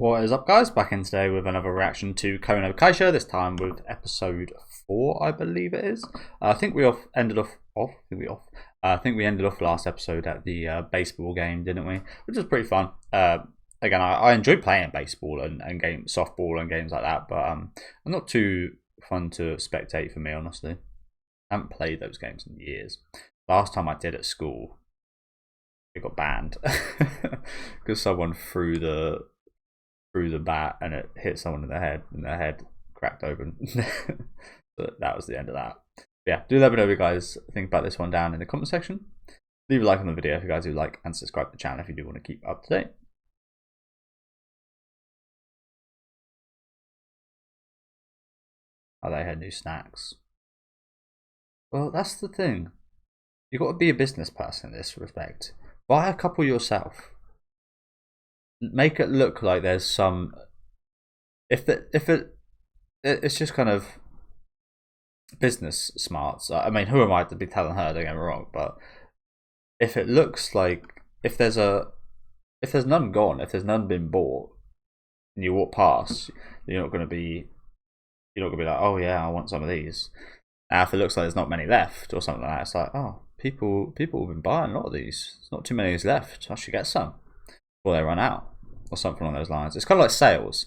What is up, guys? Back in today with another reaction to Kono Kaisha, this time with episode 4, I believe it is. I think we ended off last episode at the baseball game, didn't we? Which was pretty fun. Again, I enjoy playing baseball and softball and games like that, but I'm not too fun to spectate for me, honestly. I haven't played those games in years. Last time I did at school, it got banned because someone threw the bat and it hit someone in the head and their head cracked open. But that was the end of that. But yeah, do let me know what you guys think about this one down in the comment section. Leave a like on the video if you guys do like, and subscribe to the channel if you do want to keep up to date. Oh, they had new snacks. Well, that's the thing. You've got to be a business person in this respect. Buy a couple yourself. Make it look like there's some. It's just kind of business smarts. I mean, who am I to be telling her? Don't get me wrong, but if it looks like if there's none gone, if there's none been bought, and you walk past, you're not gonna be like, oh yeah, I want some of these. Now, if it looks like there's not many left or something like that, it's like, oh, people have been buying a lot of these. There's not too many left. I should get some before they run out, or something along those lines. It's kind of like sales.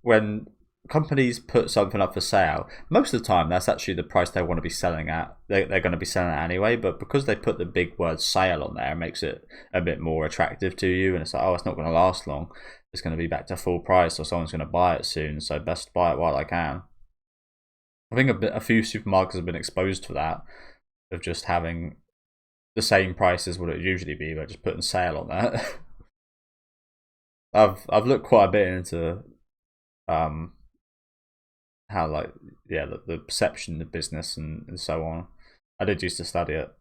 When companies put something up for sale, most of the time that's actually the price they want to be selling at. They're going to be selling it anyway, but because they put the big word sale on there, it makes it a bit more attractive to you, and it's like, oh, it's not going to last long. It's going to be back to full price, or someone's going to buy it soon, so best buy it while I can. I think a few supermarkets have been exposed for that, of just having the same price as what it would usually be, but just putting sale on that. I've looked quite a bit into how, like, yeah, the perception of business and so on. I did used to study it.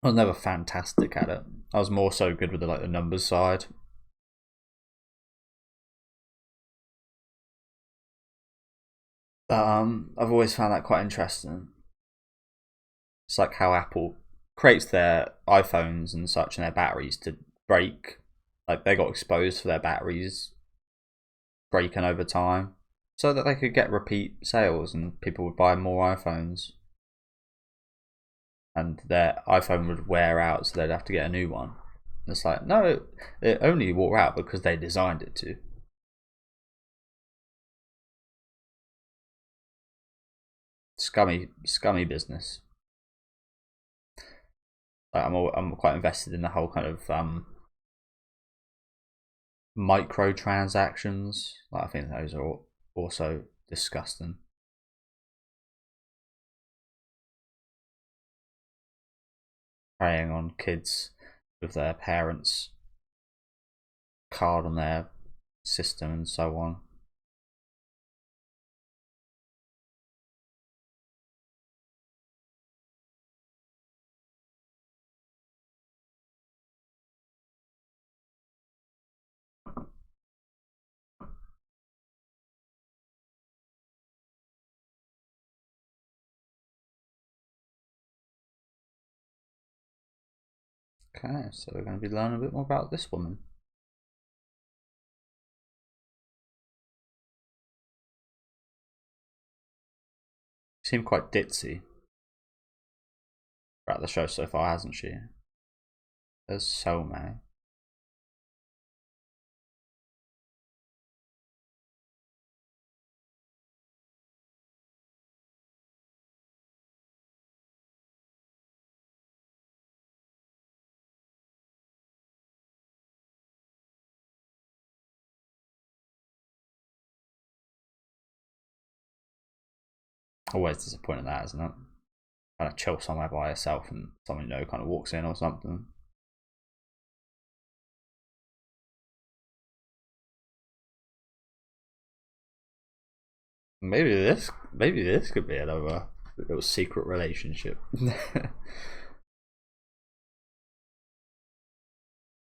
I was never fantastic at it. I was more so good with the numbers side. I've always found that quite interesting. It's like how Apple creates their iPhones and such and their batteries to break. Like, they got exposed for their batteries breaking over time, so that they could get repeat sales and people would buy more iPhones. And their iPhone would wear out, so they'd have to get a new one. And it's like, no, it only wore out because they designed it to. Scummy business. I'm quite invested in the whole kind of microtransactions. I think those are also disgusting. Preying on kids with their parents' card on their system and so on. Okay, so we're going to be learning a bit more about this woman. She seemed quite ditzy throughout the show so far, hasn't she? There's so many. Always disappointing, that, isn't it? Kind of chill somewhere by herself and someone you know kind of walks in or something. Maybe this could be another little secret relationship.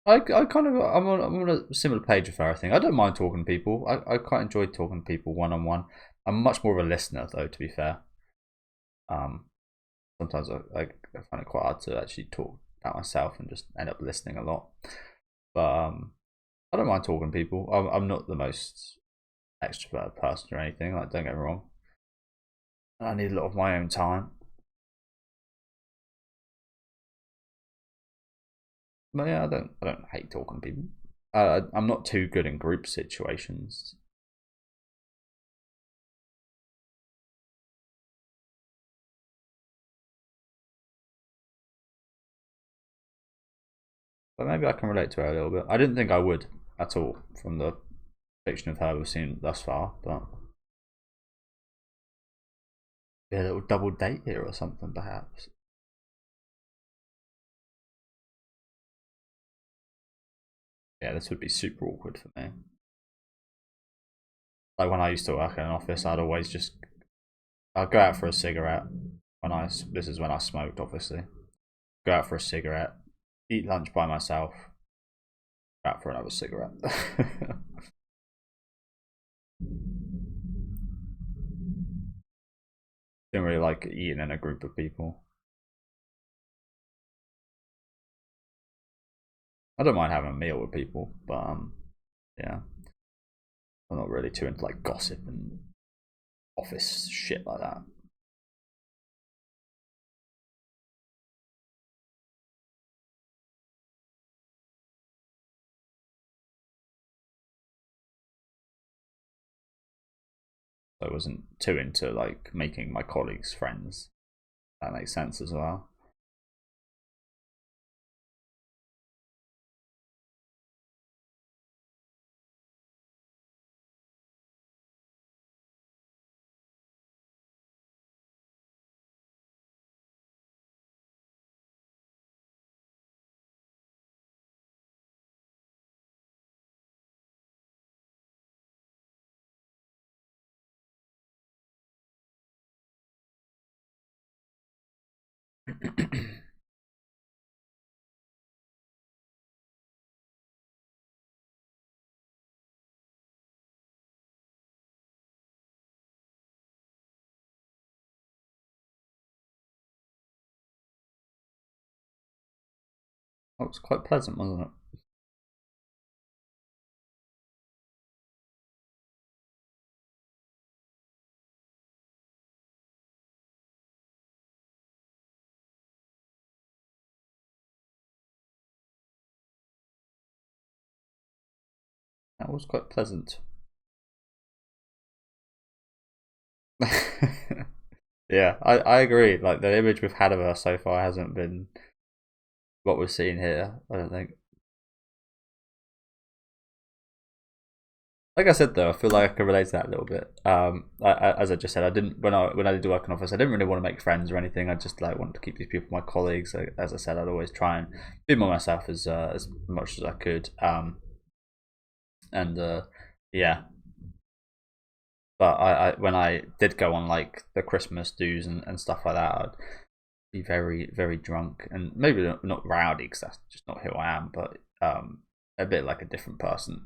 I'm on a similar page with her, I think. I don't mind talking to people. I quite enjoy talking to people one on one. I'm much more of a listener, though, to be fair. Sometimes I find it quite hard to actually talk about myself and just end up listening a lot. But I don't mind talking to people. I'm not the most extrovert person or anything. Like, don't get me wrong. I need a lot of my own time. But yeah, I don't hate talking to people. I'm not too good in group situations. But maybe I can relate to her a little bit. I didn't think I would at all from the fiction of her we've seen thus far, but be a little double date here or something, perhaps. Yeah, this would be super awkward for me. Like when I used to work in an office, I'd go out for a cigarette this is when I smoked, obviously. Go out for a cigarette, eat lunch by myself, go out for another cigarette. Didn't really like eating in a group of people. I don't mind having a meal with people, but yeah, I'm not really too into like gossip and office shit like that. So I wasn't too into like making my colleagues friends. That makes sense as well. That was quite pleasant, wasn't it? That was quite pleasant. Yeah, I agree. Like the image we've had of her so far hasn't been what we're seeing here. I don't think. Like I said though, I feel like I can relate to that a little bit. As I just said, I didn't when I did work in office, I didn't really want to make friends or anything. I just like wanted to keep these people my colleagues. As I said, I'd always try and be more myself as much as I could. And yeah, but I when I did go on like the Christmas dues and stuff like that, I'd be very drunk and maybe not rowdy because that's just not who I am, but a bit like a different person.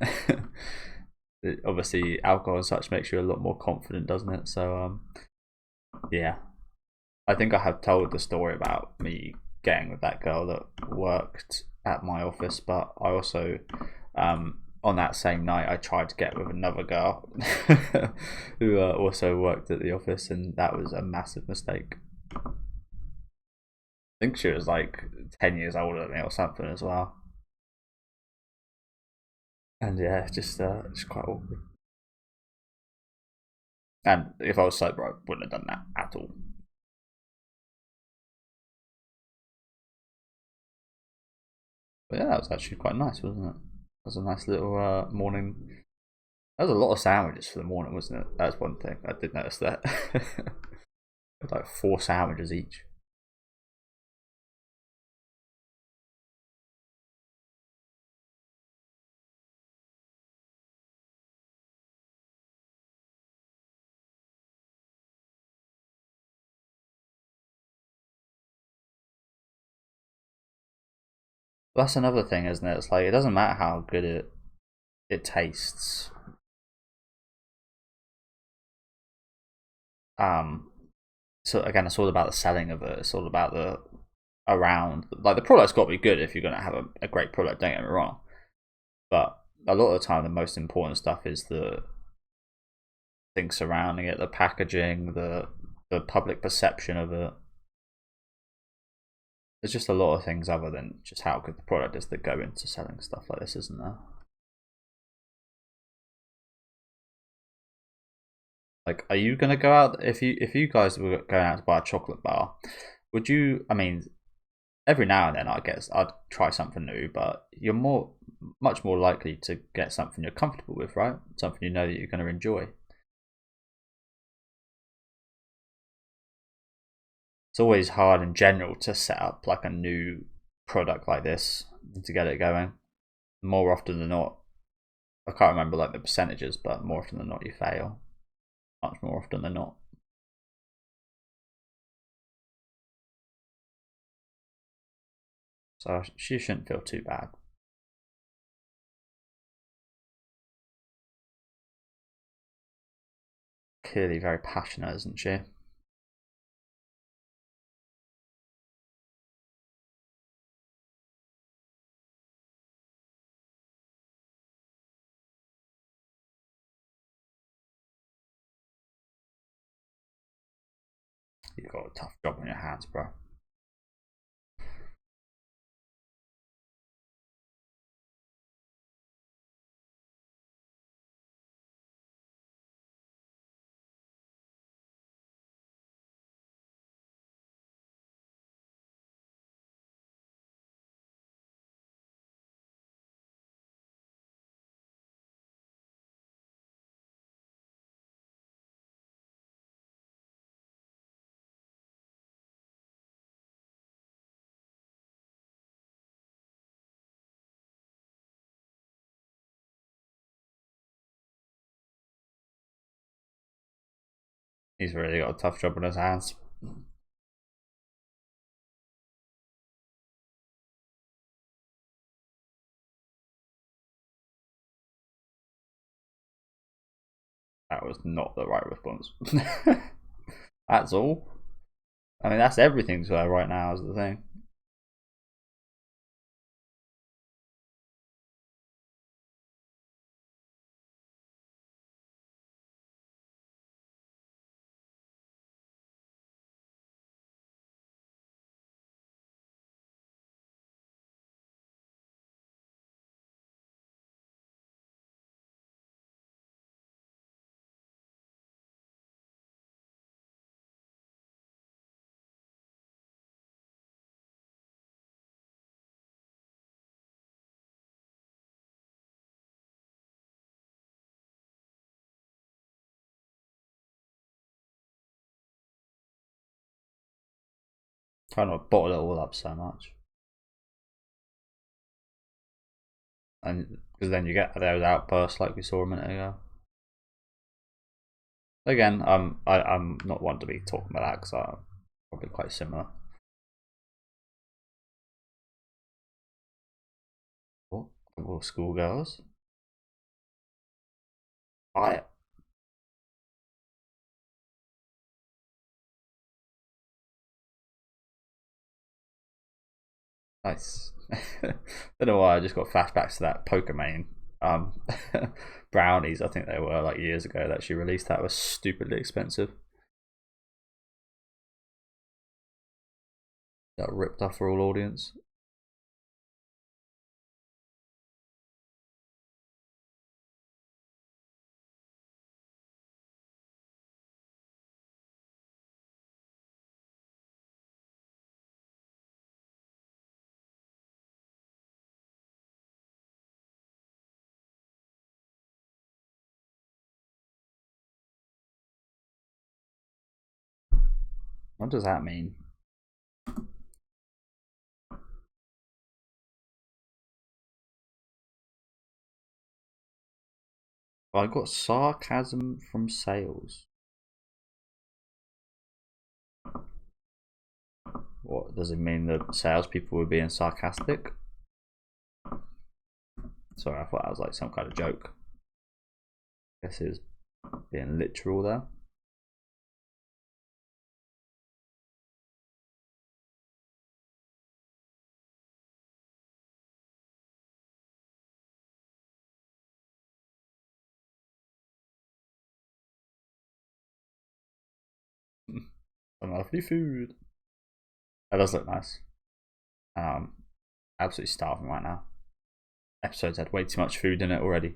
Obviously, alcohol and such makes you a lot more confident, doesn't it? So yeah, I think I have told the story about me getting with that girl that worked at my office, but I also on that same night I tried to get with another girl who also worked at the office, and that was a massive mistake. I think she was like 10 years older than me or something as well. And yeah, just quite awkward. And if I was sober, I wouldn't have done that at all. But yeah, that was actually quite nice, wasn't it? That was a nice little morning. That was a lot of sandwiches for the morning, wasn't it? That's one thing I did notice that. Like 4 sandwiches each. But that's another thing, isn't it? It's like it doesn't matter how good it tastes. Um, so again, it's all about the selling of it. It's all about around. Like the product's got to be good if you're going to have a great product. Don't get me wrong, but a lot of the time, the most important stuff is the things surrounding it, the packaging, the public perception of it. There's just a lot of things other than just how good the product is that go into selling stuff like this, isn't there? Like, are you gonna go out if you guys were going out to buy a chocolate bar? Would you? I mean, every now and then, I guess I'd try something new, but you're much more likely to get something you're comfortable with, right? Something you know that you're going to enjoy. It's always hard in general to set up like a new product like this to get it going. More often than not, I can't remember like the percentages, but more often than not, you fail. Much more often than not. So she shouldn't feel too bad. Clearly very passionate, isn't she? You've got a tough job on your hands, bro. He's really got a tough job on his hands. That was not the right response. That's all. I mean, that's everything to her right now, is the thing. Trying to bottle it all up so much. And because then you get those outbursts like we saw a minute ago. Again, I'm not one to be talking about that because I'm probably quite similar. What? All schoolgirls? I Nice. Don't know why I just got flashbacks to that Pokemon brownies. I think they were like years ago that she released. That was stupidly expensive. That ripped off for all audience. What does that mean? I got sarcasm from sales. What does it mean that salespeople were being sarcastic? Sorry, I thought that was like some kind of joke. This is being literal there. Some lovely food. That does look nice. Absolutely starving right now. Episode's had way too much food in it already.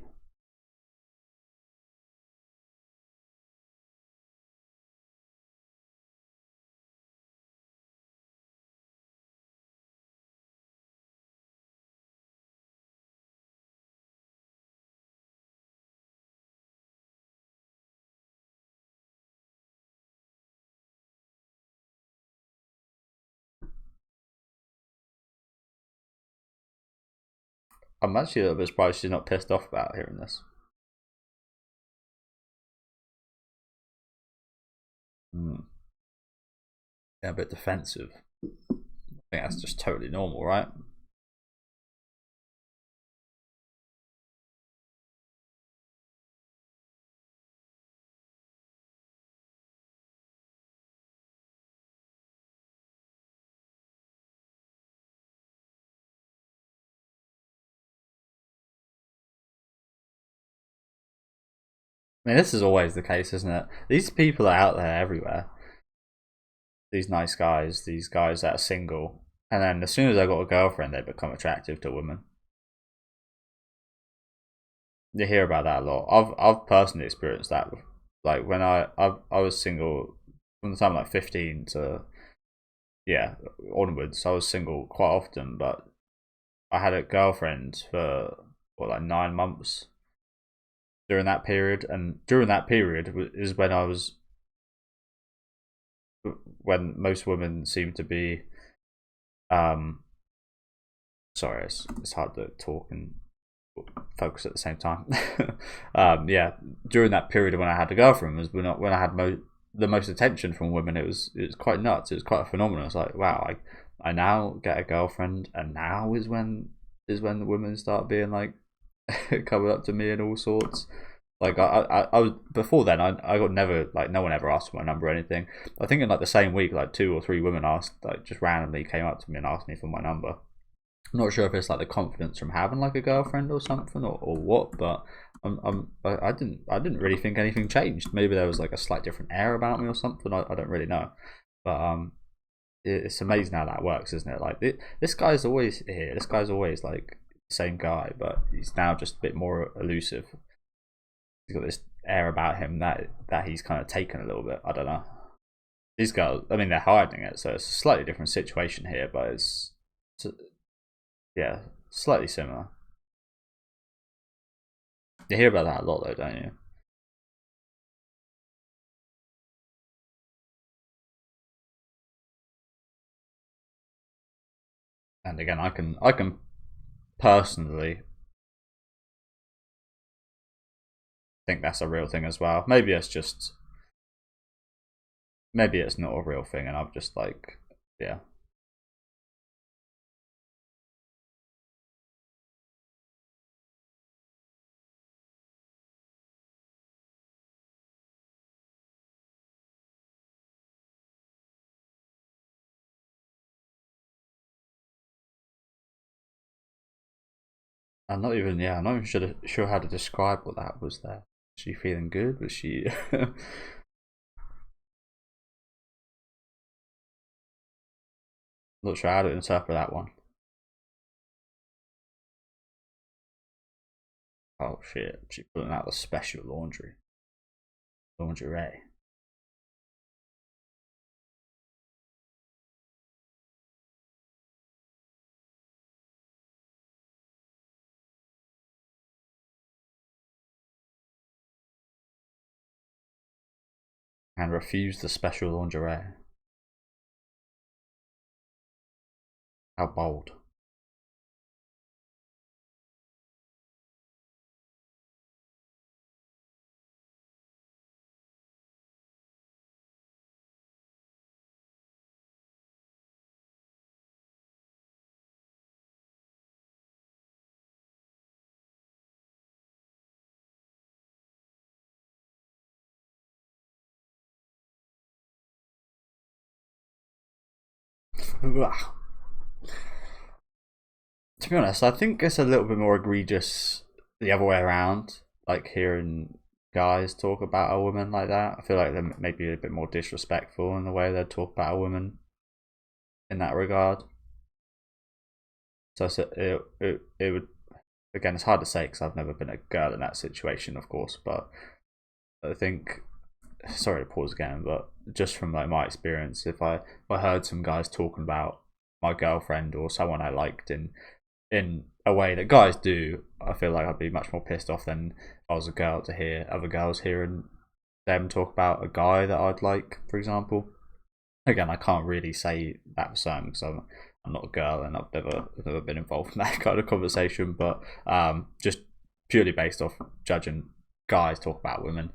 I'm actually a little bit surprised she's not pissed off about hearing this. Yeah, a bit defensive. I think that's just totally normal, right? I mean, this is always the case, isn't it? These people are out there everywhere. These nice guys, these guys that are single, and then as soon as they got a girlfriend, they become attractive to women. You hear about that a lot. I've personally experienced that. Like when I was single from the time like 15 to yeah onwards. I was single quite often, but I had a girlfriend for what like 9 months during that period, and during that period is when I was when most women seem to be um sorry, it's hard to talk and focus at the same time. Yeah, during that period when I had a girlfriend was when I had the most attention from women. It was quite nuts. It was quite a phenomenon. It's like wow, I now get a girlfriend, and now is when the women start being like coming up to me and all sorts. Like I was before then. I got never like no one ever asked for my number or anything. I think in like the same week, like 2 or 3 women asked like just randomly came up to me and asked me for my number. I'm not sure if it's like the confidence from having like a girlfriend or something or what, but I didn't really think anything changed. Maybe there was like a slight different air about me or something. I don't really know, but it's amazing how that works, isn't it? Like this guy's always here. This guy's always like the same guy, but he's now just a bit more elusive. He's got this air about him that he's kind of taken a little bit. I don't know. These girls, I mean, they're hiding it, so it's a slightly different situation here, but it's yeah, slightly similar. You hear about that a lot, though, don't you? And again, I can personally think that's a real thing as well. Maybe it's not a real thing, and I've just like yeah. I'm not even sure how to describe what that was there. Was she feeling good? Was she not sure how to interpret that one. Oh shit, she pulling out the special lingerie. And refused the special lingerie. How bold. To be honest, I think it's a little bit more egregious the other way around. Like hearing guys talk about a woman like that. I feel like they're maybe a bit more disrespectful in the way they talk about a woman in that regard. So it would, again, it's hard to say because I've never been a girl in that situation, of course, but I think, sorry to pause again, but just from like my experience, if I heard some guys talking about my girlfriend or someone I liked in a way that guys do, I feel like I'd be much more pissed off than if I was a girl to hear other girls hearing them talk about a guy that I'd like, for example. Again, I can't really say that for certain because I'm not a girl and I've never been involved in that kind of conversation, but just purely based off judging guys talk about women,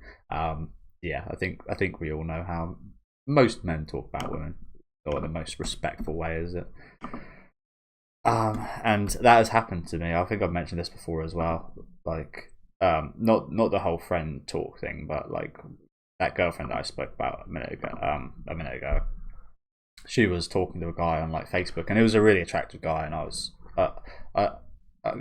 yeah, I think we all know how most men talk about women, or the most respectful way, is it? And that has happened to me. I think I've mentioned this before as well. Like, not the whole friend talk thing, but like that girlfriend that I spoke about a minute ago. She was talking to a guy on like Facebook, and it was a really attractive guy, and I was,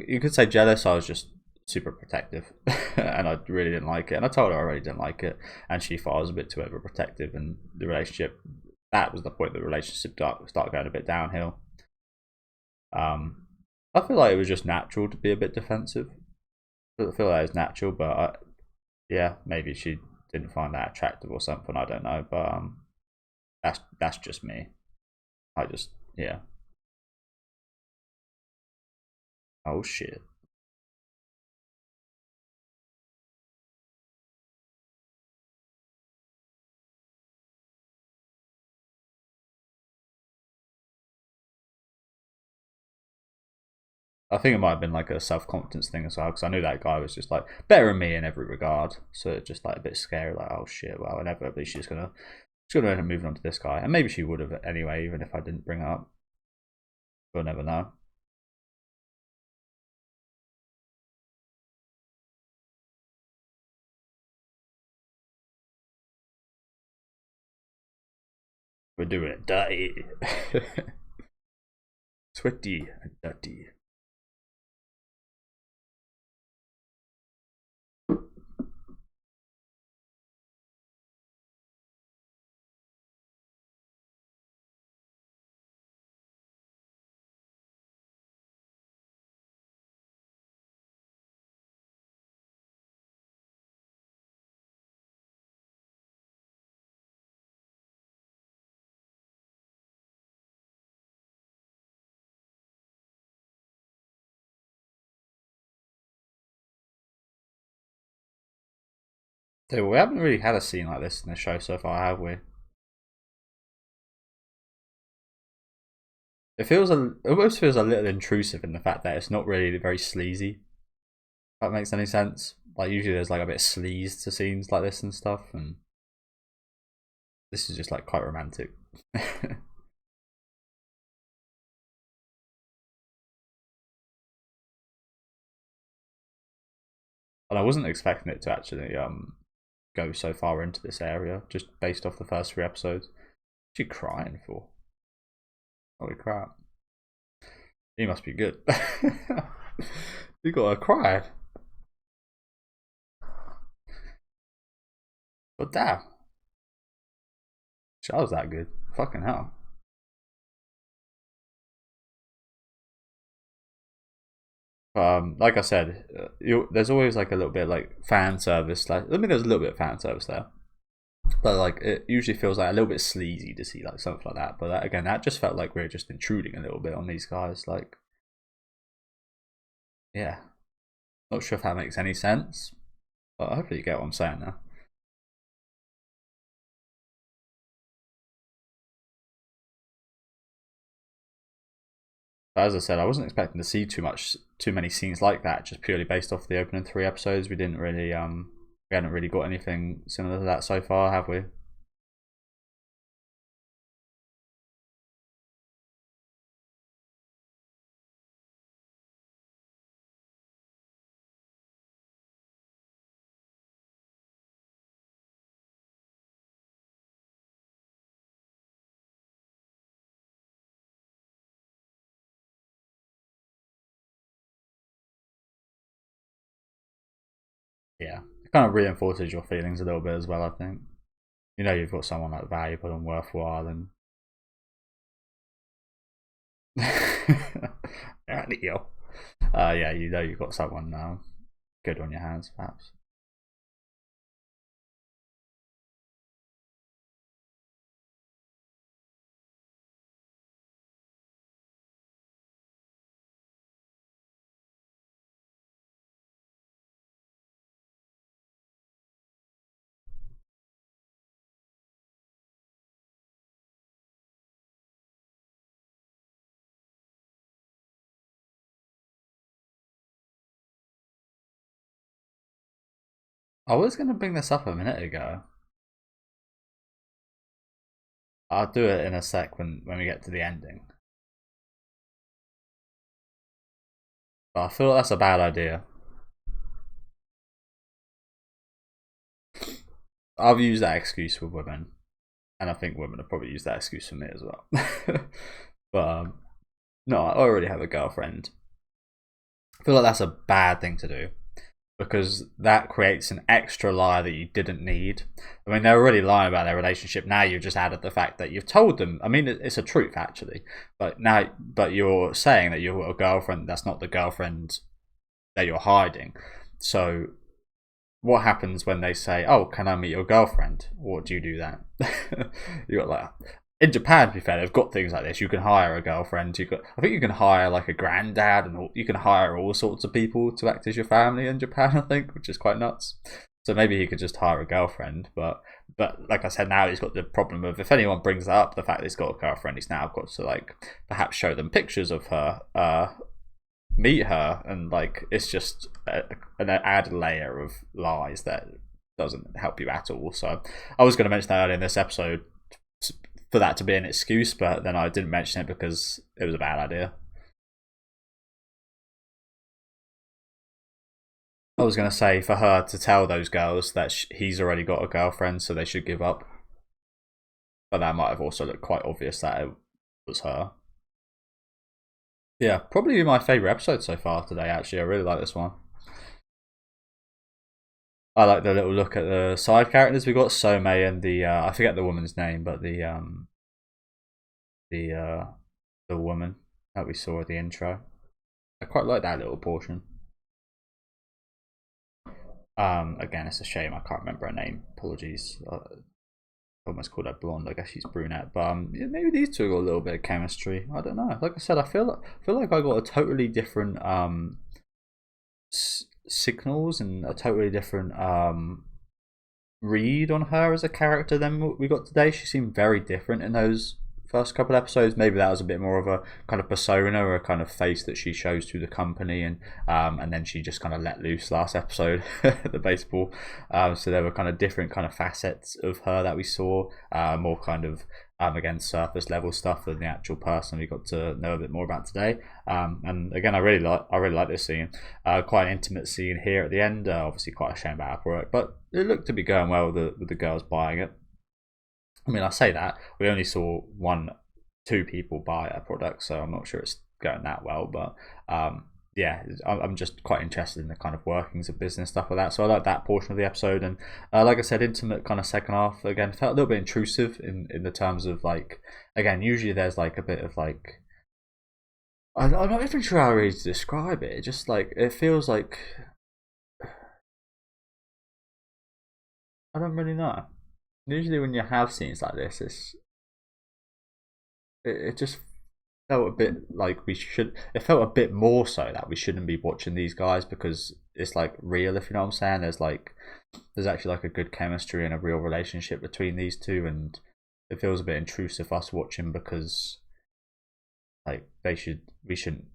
you could say jealous. I was just super protective, and I really didn't like it. And I told her I really didn't like it, and she thought I was a bit too overprotective. And the relationship, that was the point. The relationship started going a bit downhill. I feel like it was just natural to be a bit defensive. I feel like it's natural, but yeah, maybe she didn't find that attractive or something. I don't know, but that's just me. Yeah. Oh shit. I think it might have been like a self confidence thing as well, because I knew that guy was just like better than me in every regard. So it's just like a bit scary, like, oh shit, well, inevitably she's gonna end up moving on to this guy, and maybe she would have anyway, even if I didn't bring it up. We'll never know. We're doing it dirty, sweaty and dirty. So we haven't really had a scene like this in the show so far, have we? It almost feels a little intrusive in the fact that it's not really very sleazy. If that makes any sense. Like usually there's like a bit of sleaze to scenes like this and stuff, and this is just like quite romantic. And I wasn't expecting it to actually go so far into this area, just based off the first 3 episodes. What's she crying for? Holy crap. He must be good. You got her crying. But damn. She was that good. Fucking hell. Like I said, there's always like a little bit like fan service. Like, I mean, there's a little bit of fan service there, but like it usually feels like a little bit sleazy to see like something like that. But that, again, that just felt like we are just intruding a little bit on these guys. Like, yeah, not sure if that makes any sense, but hopefully you get what I'm saying now. But as I said, I wasn't expecting to see too many scenes like that, just purely based off the opening 3 episodes. We didn't really we hadn't really got anything similar to that so far, have we? Yeah, kind of reinforces your feelings a little bit as well. I think you know you've got someone like valuable and worthwhile, and yeah, you know you've got someone good on your hands, perhaps. I was going to bring this up a minute ago. I'll do it in a sec when we get to the ending. But I feel like that's a bad idea. I've used that excuse with women, and I think women have probably used that excuse for me as well. But no, I already have a girlfriend. I feel like that's a bad thing to do because that creates an extra lie that you didn't need. I mean, they're already lying about their relationship. Now you've just added the fact that you've told them. I mean, it's a truth actually, but you're saying that you've got a girlfriend. That's not the girlfriend that you're hiding. So what happens when they say, "Oh, can I meet your girlfriend?" What do you do then? You got like in Japan, to be fair, they've got things like this. You can hire a girlfriend. I think you can hire like a granddad, and you can hire all sorts of people to act as your family in Japan. I think, which is quite nuts. So maybe he could just hire a girlfriend. But like I said, now he's got the problem of if anyone brings up the fact that he's got a girlfriend, he's now got to like perhaps show them pictures of her, meet her, and like it's just an added layer of lies that doesn't help you at all. So I was going to mention that earlier in this episode for that to be an excuse, but then I didn't mention it because it was a bad idea. I was going to say for her to tell those girls that he's already got a girlfriend, so they should give up. But that might have also looked quite obvious that it was her. Yeah, probably my favourite episode so far today, actually. I really like this one. I like the little look at the side characters. We got Some and the I forget the woman's name, but the uh the woman that we saw at the intro. I quite like that little portion. Again, it's a shame I can't remember her name. Apologies. Almost called her blonde. I guess she's brunette. But yeah, maybe these two got a little bit of chemistry. I don't know. Like I said, I feel like I got a totally different signals and a totally different read on her as a character than what we got today. She seemed very different in those first couple episodes. Maybe that was a bit more of a kind of persona or a kind of face that she shows to the company, and then she just kind of let loose last episode, the baseball. So there were kind of different kind of facets of her that we saw, more kind of again surface level stuff than the actual person we got to know a bit more about today. And again, I really like this scene. Quite an intimate scene here at the end. Obviously, quite a shame about our work, but it looked to be going well with the girls buying it. I mean, I say that we only saw two people buy a product, so I'm not sure it's going that well. But yeah, I'm just quite interested in the kind of workings of business stuff like that. So I like that portion of the episode, and like I said, intimate kind of second half. Again, felt a little bit intrusive in the terms of like, again, usually there's like a bit of like, I'm not even sure how really to describe it. It just like it feels like I don't really know. Usually when you have scenes like this, it just felt a bit like we should. It felt a bit more so that we shouldn't be watching these guys because it's like real. If you know what I'm saying, there's actually like a good chemistry and a real relationship between these two, and it feels a bit intrusive us watching because like we shouldn't.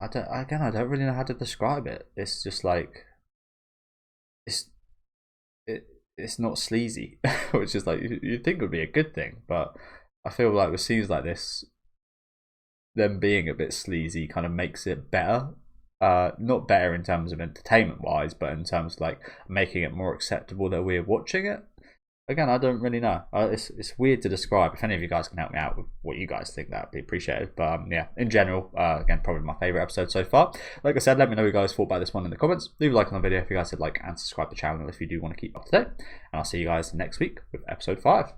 I don't really know how to describe it. It's just like it's it's not sleazy, which is like you'd think would be a good thing, but I feel like with scenes like this, them being a bit sleazy kind of makes it better. Not better in terms of entertainment wise, but in terms of like making it more acceptable that we're watching it. again, I don't really know. It's weird to describe. If any of you guys can help me out with what you guys think, that would be appreciated. But yeah, in general, again, probably my favorite episode so far. Like I said, let me know what you guys thought about this one in the comments. Leave a like on the video if you guys would like, and subscribe to the channel if you do want to keep up to date. And I'll see you guys next week with episode 5.